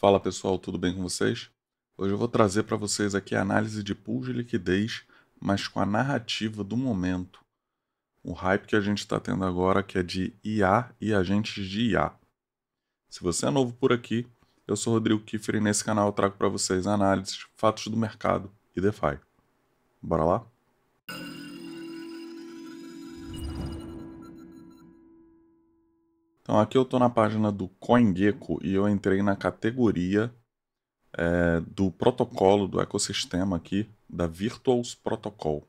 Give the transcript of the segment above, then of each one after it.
Fala pessoal, tudo bem com vocês? Hoje eu vou trazer para vocês aqui a análise de pools de liquidez, mas com a narrativa do momento. O hype que a gente está tendo agora, que é de IA e agentes de IA. Se você é novo por aqui, eu sou Rodrigo Kiffer e nesse canal eu trago para vocês análises, fatos do mercado e DeFi. Bora lá? Então aqui eu estou na página do CoinGecko e eu entrei na categoria do protocolo, do ecossistema aqui, da Virtuals Protocol.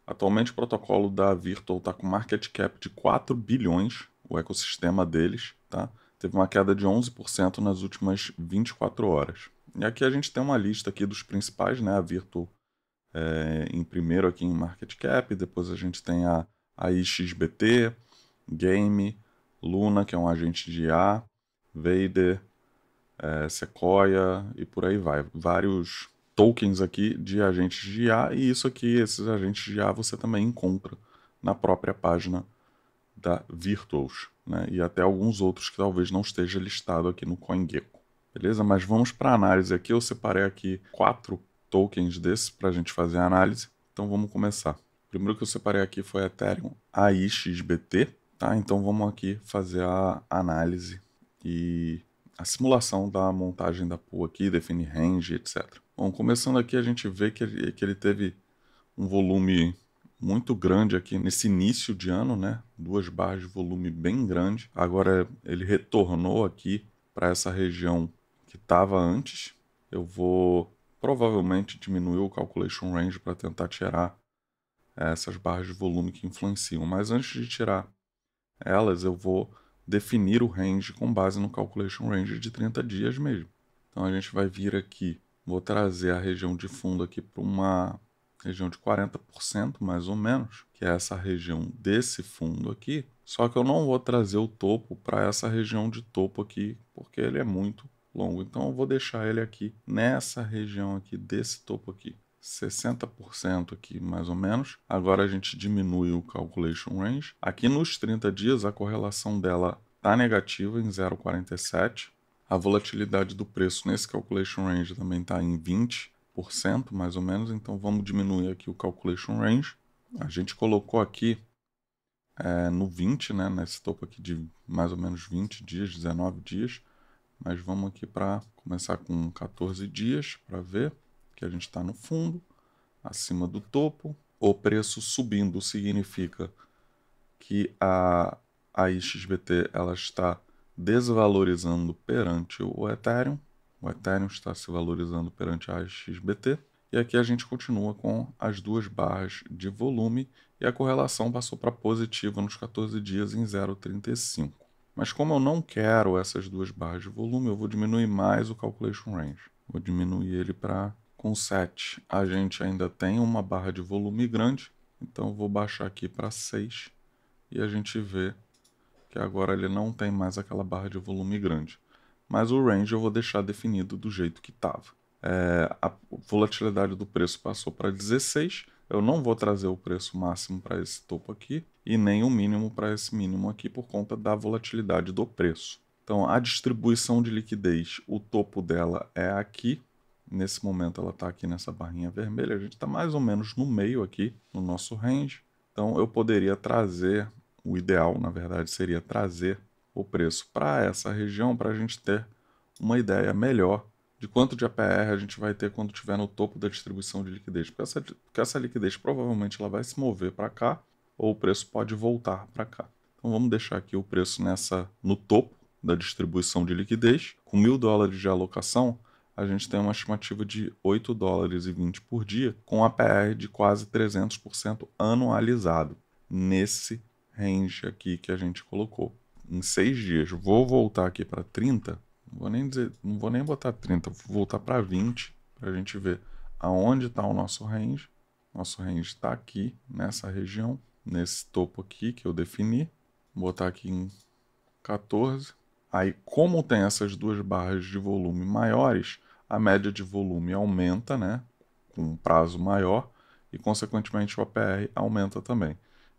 Atualmente o protocolo da Virtual está com market cap de 4 bilhões, o ecossistema deles, tá? Teve uma queda de 11% nas últimas 24 horas. E aqui a gente tem uma lista aqui dos principais, né? A Virtual em primeiro aqui em market cap, depois a gente tem a IXBT, Game, Luna, que é um agente de IA, Vader, Sequoia e por aí vai. Vários tokens aqui de agentes de IA, e isso aqui, esses agentes de IA, você também encontra na própria página da Virtuals, né? E até alguns outros que talvez não esteja listado aqui no CoinGecko. Beleza? Mas vamos para a análise aqui. Eu separei aqui 4 tokens desses para a gente fazer a análise. Então vamos começar. O primeiro que eu separei aqui foi Ethereum AIXBT, tá? Então vamos aqui fazer a análise e a simulação da montagem da pool aqui, definir range, etc. Bom, começando aqui a gente vê que ele teve um volume muito grande aqui nesse início de ano, né? 2 barras de volume bem grande. Agora ele retornou aqui para essa região que estava antes. Eu vou provavelmente diminuir o calculation range para tentar tirar essas barras de volume que influenciam. Mas antes de tirar elas, eu vou definir o range com base no calculation range de 30 dias mesmo. Então a gente vai vir aqui, vou trazer a região de fundo aqui para uma região de 40% mais ou menos, que é essa região desse fundo aqui. Só que eu não vou trazer o topo para essa região de topo aqui, porque ele é muito longo. Então eu vou deixar ele aqui nessa região aqui desse topo aqui. 60% aqui mais ou menos. Agora a gente diminui o calculation range. Aqui nos 30 dias a correlação dela está negativa em 0,47. A volatilidade do preço nesse calculation range também está em 20% mais ou menos. Então vamos diminuir aqui o calculation range. A gente colocou aqui no 20, né, nesse topo aqui de mais ou menos 20 dias, 19 dias. Mas vamos aqui para começar com 14 dias para ver que a gente está no fundo, acima do topo. O preço subindo significa que a IXBT ela está desvalorizando perante o Ethereum. O Ethereum está se valorizando perante a IXBT. E aqui a gente continua com as 2 barras de volume e a correlação passou para positiva nos 14 dias em 0,35. Mas como eu não quero essas 2 barras de volume, eu vou diminuir mais o calculation range. Vou diminuir ele para com 7. A gente ainda tem uma barra de volume grande, então eu vou baixar aqui para 6 e a gente vê que agora ele não tem mais aquela barra de volume grande. Mas o range eu vou deixar definido do jeito que estava. A volatilidade do preço passou para 16. Eu não vou trazer o preço máximo para esse topo aqui e nem o mínimo para esse mínimo aqui por conta da volatilidade do preço. Então a distribuição de liquidez, o topo dela é aqui. Nesse momento ela está aqui nessa barrinha vermelha. A gente está mais ou menos no meio aqui no nosso range. Então eu poderia trazer, o ideal na verdade seria trazer o preço para essa região para a gente ter uma ideia melhor de quanto de APR a gente vai ter quando estiver no topo da distribuição de liquidez. Porque essa liquidez provavelmente ela vai se mover para cá ou o preço pode voltar para cá. Então vamos deixar aqui o preço no topo da distribuição de liquidez. Com $1.000 de alocação, a gente tem uma estimativa de $8,20 por dia, com APR de quase 300% anualizado, nesse range aqui que a gente colocou. Em 6 dias, vou voltar aqui para 30, não vou nem botar 30, vou voltar para 20, para a gente ver aonde está o nosso range. Nosso range está aqui, nessa região, nesse topo aqui que eu defini. Vou botar aqui em 14. Aí, como tem essas 2 barras de volume maiores, a média de volume aumenta, né, com um prazo maior, e consequentemente o APR aumenta também.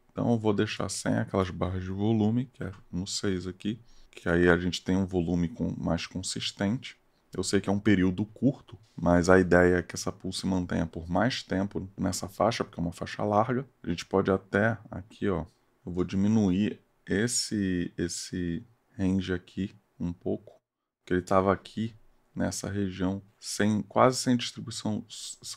Então eu vou deixar sem aquelas barras de volume, que é no 6 aqui, que aí a gente tem um volume mais consistente. Eu sei que é um período curto, mas a ideia é que essa pool se mantenha por mais tempo nessa faixa, porque é uma faixa larga. A gente pode até, aqui ó, eu vou diminuir esse range aqui um pouco, porque ele estava aqui nessa região quase sem distribuição,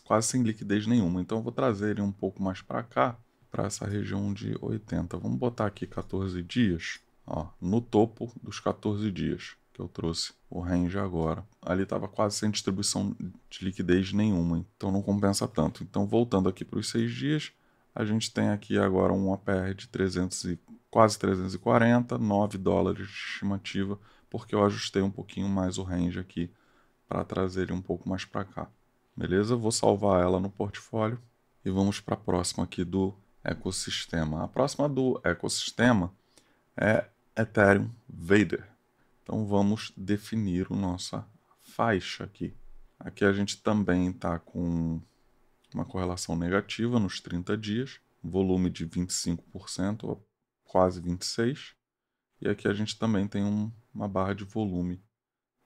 quase sem liquidez nenhuma. Então eu vou trazer ele um pouco mais para cá, para essa região de 80. Vamos botar aqui 14 dias, ó, no topo dos 14 dias que eu trouxe o range agora. Ali estava quase sem distribuição de liquidez nenhuma, então não compensa tanto. Então voltando aqui para os 6 dias, a gente tem aqui agora um APR de quase 340, 9 dólares de estimativa, porque eu ajustei um pouquinho mais o range aqui para trazer ele um pouco mais para cá. Beleza? Vou salvar ela no portfólio e vamos para a próxima aqui do ecossistema. A próxima do ecossistema é Ethereum Vader. Então vamos definir a nossa faixa aqui. Aqui a gente também está com uma correlação negativa nos 30 dias, volume de 25%, quase 26%. E aqui a gente também tem uma barra de volume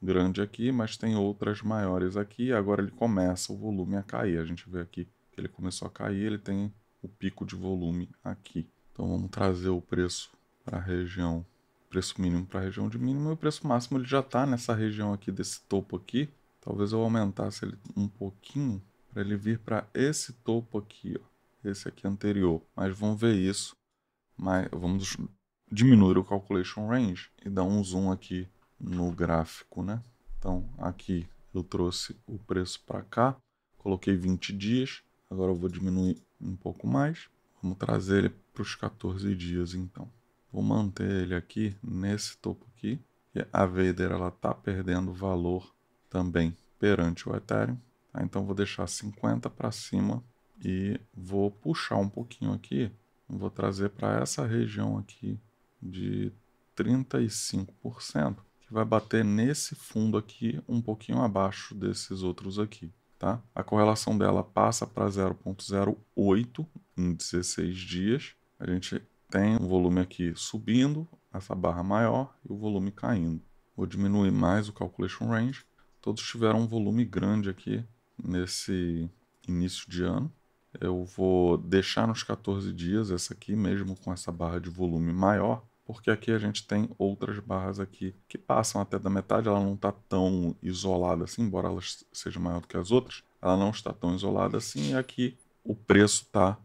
grande aqui, mas tem outras maiores aqui. Agora ele começa o volume a cair. A gente vê aqui que ele começou a cair, ele tem o pico de volume aqui. Então vamos trazer o preço para a região, preço mínimo para a região de mínimo, e o preço máximo ele já está nessa região aqui, desse topo aqui. Talvez eu aumentasse ele um pouquinho para ele vir para esse topo aqui, ó, esse aqui anterior. Mas vamos ver isso. Mas vamos diminuir o calculation range e dar um zoom aqui no gráfico, né? Então aqui eu trouxe o preço para cá, coloquei 20 dias, agora eu vou diminuir um pouco mais, vamos trazer ele para os 14 dias então. Vou manter ele aqui nesse topo aqui, e a Vader ela está perdendo valor também perante o Ethereum, tá? Então vou deixar 50 para cima e vou puxar um pouquinho aqui, vou trazer para essa região aqui de 35%, que vai bater nesse fundo aqui, um pouquinho abaixo desses outros aqui, tá? A correlação dela passa para 0,08 em 16 dias. A gente tem um volume aqui subindo, essa barra maior, e o volume caindo. Vou diminuir mais o calculation range. Todos tiveram um volume grande aqui nesse início de ano. Eu vou deixar nos 14 dias essa aqui, mesmo com essa barra de volume maior, porque aqui a gente tem outras barras aqui que passam até da metade. Ela não está tão isolada assim, embora ela seja maior do que as outras, ela não está tão isolada assim, e aqui o preço está,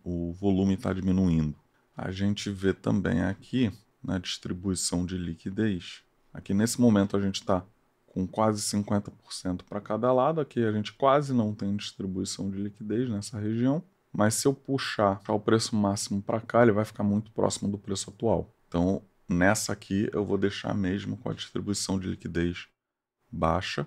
o volume está diminuindo. A gente vê também aqui na distribuição de liquidez. Aqui nesse momento a gente está com quase 50% para cada lado. Aqui a gente quase não tem distribuição de liquidez nessa região, mas se eu puxar o preço máximo para cá, ele vai ficar muito próximo do preço atual. Então, nessa aqui eu vou deixar mesmo com a distribuição de liquidez baixa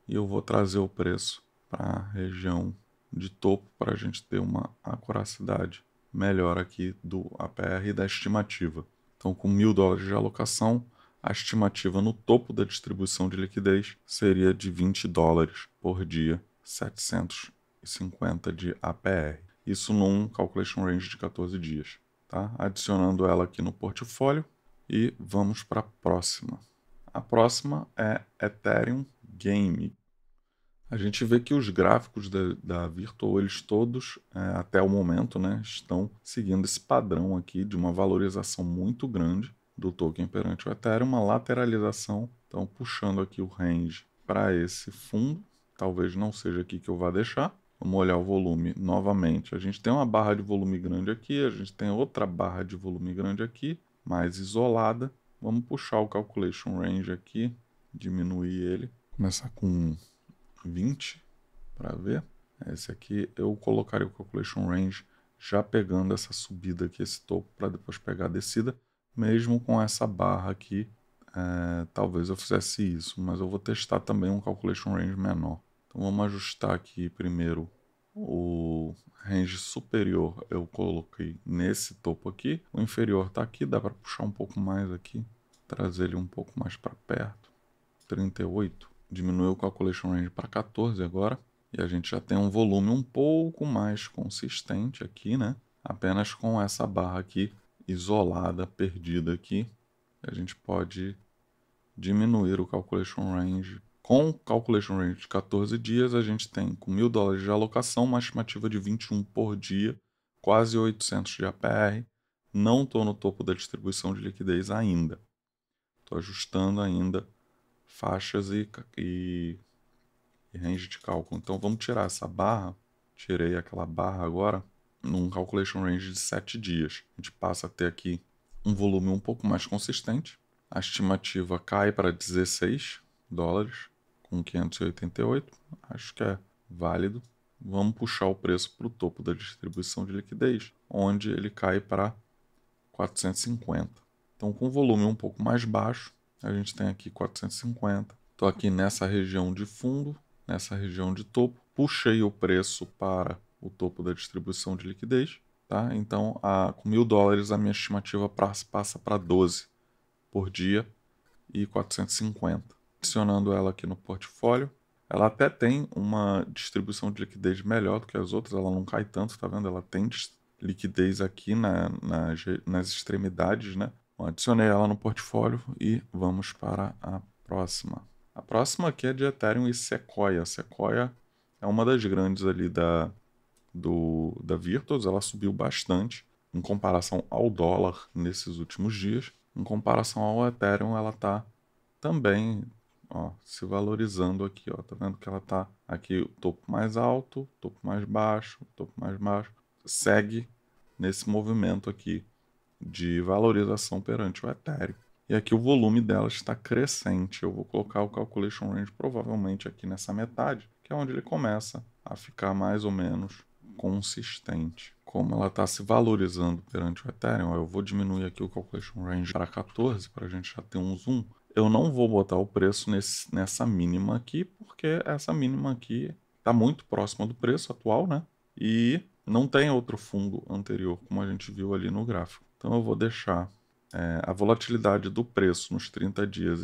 e eu vou trazer o preço para a região de topo para a gente ter uma acuracidade melhor aqui do APR e da estimativa. Então, com $1.000 de alocação, a estimativa no topo da distribuição de liquidez seria de $20 por dia, 750 de APR. Isso num calculation range de 14 dias. Tá? Adicionando ela aqui no portfólio e vamos para a próxima. A próxima é Ethereum Game. A gente vê que os gráficos da Virtual, eles todos, até o momento, né, estão seguindo esse padrão aqui de uma valorização muito grande do token perante o Ethereum, uma lateralização. Então, puxando aqui o range para esse fundo, talvez não seja aqui que eu vá deixar. Vamos olhar o volume novamente. A gente tem uma barra de volume grande aqui, a gente tem outra barra de volume grande aqui, mais isolada. Vamos puxar o calculation range aqui, diminuir ele, começar com 20 para ver. Esse aqui eu colocaria o calculation range já pegando essa subida aqui, esse topo, para depois pegar a descida. Mesmo com essa barra aqui, talvez eu fizesse isso, mas eu vou testar também um calculation range menor. Então vamos ajustar aqui primeiro o range superior, eu coloquei nesse topo aqui. O inferior está aqui, dá para puxar um pouco mais aqui, trazer ele um pouco mais para perto. 38. Diminuiu o calculation range para 14 agora. E a gente já tem um volume um pouco mais consistente aqui, né? Apenas com essa barra aqui isolada, perdida aqui. A gente pode diminuir o calculation range Com calculation range de 14 dias, a gente tem com $1.000 de alocação, uma estimativa de 21 por dia, quase 800 de APR. Não estou no topo da distribuição de liquidez ainda. Estou ajustando ainda faixas e range de cálculo. Então vamos tirar essa barra. Tirei aquela barra agora num calculation range de 7 dias. A gente passa a ter aqui um volume um pouco mais consistente. A estimativa cai para $16, com 588. Acho que é válido. Vamos puxar o preço para o topo da distribuição de liquidez, onde ele cai para 450. Então, com volume um pouco mais baixo, a gente tem aqui 450. Estou aqui nessa região de fundo, nessa região de topo. Puxei o preço para o topo da distribuição de liquidez. Tá? Então, com $1.000, a minha estimativa passa para 12 por dia e 450. Adicionando ela aqui no portfólio, ela até tem uma distribuição de liquidez melhor do que as outras, ela não cai tanto, tá vendo? Ela tem liquidez aqui nas extremidades, né? Bom, adicionei ela no portfólio e vamos para a próxima. A próxima aqui é de Ethereum e Sequoia. Sequoia é uma das grandes ali da Virtuos, ela subiu bastante em comparação ao dólar nesses últimos dias. Em comparação ao Ethereum, ela está também se valorizando aqui. Tá vendo que ela está aqui o topo mais alto, topo mais baixo, topo mais baixo. Segue nesse movimento aqui de valorização perante o Ethereum. E aqui o volume dela está crescente. Eu vou colocar o calculation range provavelmente aqui nessa metade, que é onde ele começa a ficar mais ou menos consistente. Como ela está se valorizando perante o Ethereum, eu vou diminuir aqui o calculation range para 14 para a gente já ter um zoom. Eu não vou botar o preço nessa mínima aqui, porque essa mínima aqui está muito próxima do preço atual, né? E não tem outro fundo anterior, como a gente viu ali no gráfico. Então eu vou deixar a volatilidade do preço nos 30 dias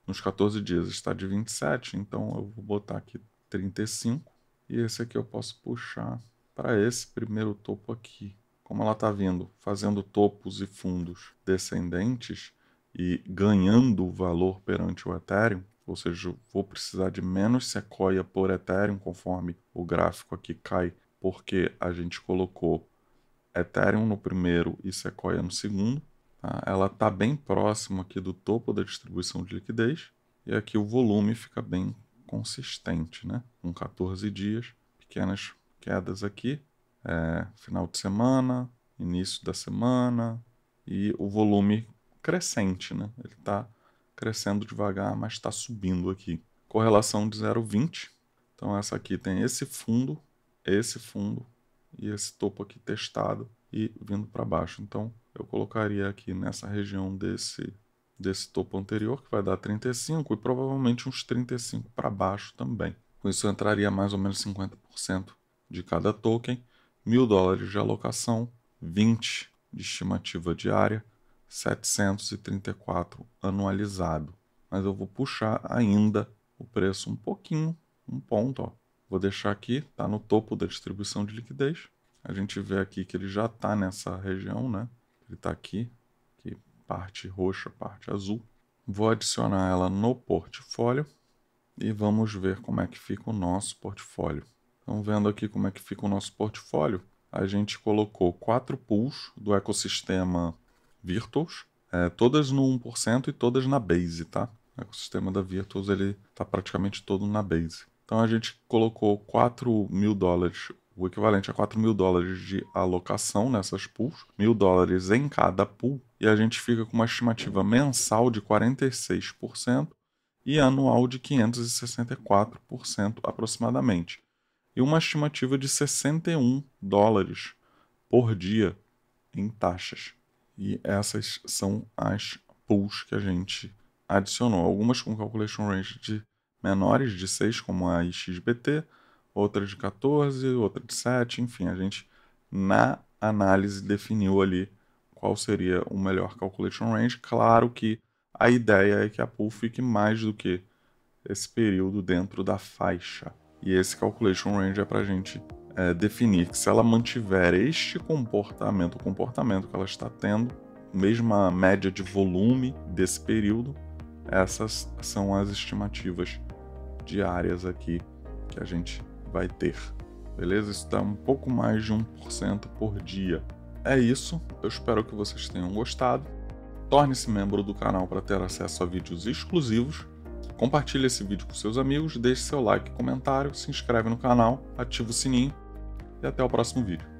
nos 14 dias está de 27, então eu vou botar aqui 35. E esse aqui eu posso puxar para esse primeiro topo aqui. Como ela está vindo fazendo topos e fundos descendentes e ganhando valor perante o Ethereum, ou seja, eu vou precisar de menos Sequoia por Ethereum, conforme o gráfico aqui cai, porque a gente colocou Ethereum no primeiro e Sequoia no segundo. Tá? Ela está bem próximo aqui do topo da distribuição de liquidez, e aqui o volume fica bem consistente, né? Com 14 dias, pequenas quedas aqui, final de semana, início da semana, e o volume crescente, né? Ele está crescendo devagar, mas está subindo aqui. Correlação de 0,20. Então essa aqui tem esse fundo e esse topo aqui testado e vindo para baixo. Então eu colocaria aqui nessa região desse topo anterior, que vai dar 35, e provavelmente uns 35 para baixo também. Com isso eu entraria mais ou menos 50% de cada token, $1.000 de alocação, 20 de estimativa diária, 734 anualizado. Mas eu vou puxar ainda o preço um pouquinho, um ponto. Vou deixar aqui, está no topo da distribuição de liquidez. A gente vê aqui que ele já está nessa região, né? Ele está aqui, parte roxa, parte azul. Vou adicionar ela no portfólio e vamos ver como é que fica o nosso portfólio. Então, vendo aqui como é que fica o nosso portfólio, a gente colocou 4 pools do ecossistema Virtuos, todas no 1% e todas na Base, tá? O ecossistema da Virtuos ele está praticamente todo na Base. Então a gente colocou $4.000, o equivalente a $4.000 de alocação nessas pools, $1.000 em cada pool, e a gente fica com uma estimativa mensal de 46% e anual de 564% aproximadamente. E uma estimativa de $61 por dia em taxas. E essas são as pools que a gente adicionou. Algumas com calculation range de menores de 6, como a XBT, outra de 14, outra de 7, enfim, a gente na análise definiu ali qual seria o melhor calculation range. Claro que a ideia é que a pool fique mais do que esse período dentro da faixa. E esse calculation range é para a gente definir que se ela mantiver este comportamento, o comportamento que ela está tendo, mesma média de volume desse período, essas são as estimativas diárias aqui que a gente vai ter. Beleza? Isso dá um pouco mais de 1% por dia. É isso, eu espero que vocês tenham gostado. Torne-se membro do canal para ter acesso a vídeos exclusivos. Compartilhe esse vídeo com seus amigos, deixe seu like e comentário, se inscreve no canal, ativa o sininho e até o próximo vídeo.